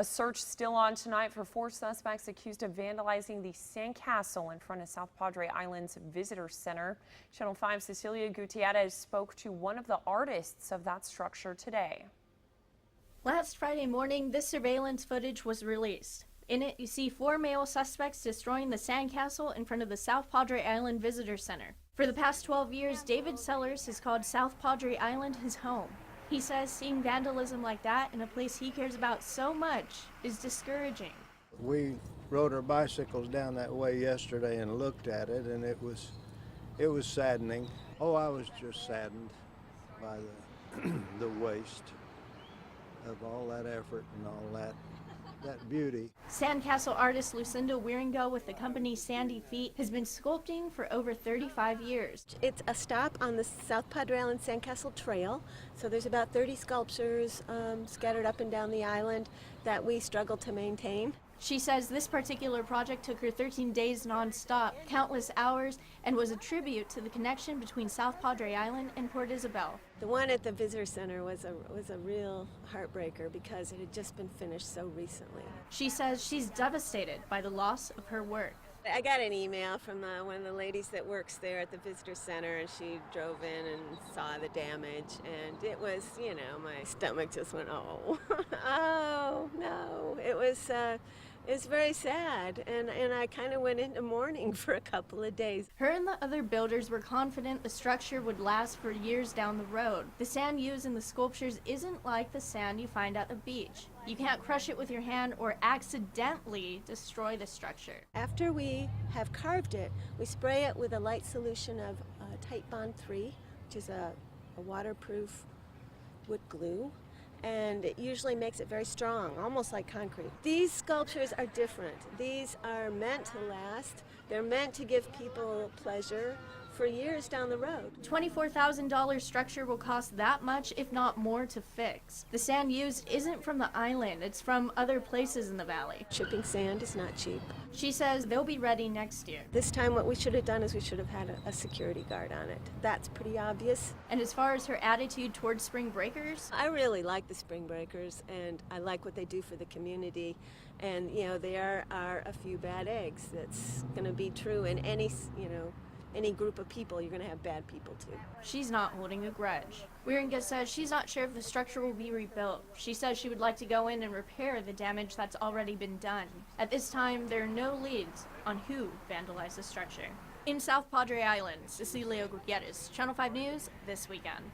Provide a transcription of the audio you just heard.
A search still on tonight for 4 suspects accused of vandalizing the sandcastle in front of South Padre Island's Visitor Center. Channel 5's Cecilia Gutierrez spoke to one of the artists of that structure today. Last Friday morning, this surveillance footage was released. In it, you see 4 male suspects destroying the sandcastle in front of the South Padre Island Visitor Center. For the past 12 years, David Sellers has called South Padre Island his home. He says seeing vandalism like that in a place he cares about so much is discouraging. We rode our bicycles down that way yesterday and looked at it, and it was saddening. Oh, I was just saddened by the waste of all that effort and all that beauty. Sandcastle artist Lucinda Wieringo with the company Sandy Feet has been sculpting for over 35 years. It's a stop on the South Padre Island Sandcastle Trail, so there's about 30 sculptures scattered up and down the island that we struggle to maintain. She says this particular project took her 13 days non-stop, countless hours, and was a tribute to the connection between South Padre Island and Port Isabel. The one at the Visitor Center was a real heartbreaker because it had just been finished so recently. She says she's devastated by the loss of her work. I got an email from one of the ladies that works there at the Visitor Center, and she drove in and saw the damage, and it was, you know, my stomach just went, oh, oh, no. It was very sad, and I kind of went into mourning for a couple of days. Her and the other builders were confident the structure would last for years down the road. The sand used in the sculptures isn't like the sand you find at the beach. You can't crush it with your hand or accidentally destroy the structure. After we have carved it, we spray it with a light solution of Tight Bond 3, which is a waterproof wood glue, and it usually makes it very strong, almost like concrete. These sculptures are different. These are meant to last. They're meant to give people pleasure for years down the road. $24,000 structure will cost that much, if not more, to fix. The sand used isn't from the island, it's from other places in the valley. Shipping sand is not cheap. She says they'll be ready next year. This time what we should have done is we should have had a security guard on it. That's pretty obvious. And as far as her attitude towards spring breakers? I really like the spring breakers, and I like what they do for the community. And, you know, there are a few bad eggs. That's going to be true in any group of people. You're going to have bad people too. She's not holding a grudge. Wieringo says she's not sure if the structure will be rebuilt. She says she would like to go in and repair the damage that's already been done. At this time, there are no leads on who vandalized the structure. In South Padre Island, Cecilia Gutierrez, Channel 5 News, This Weekend.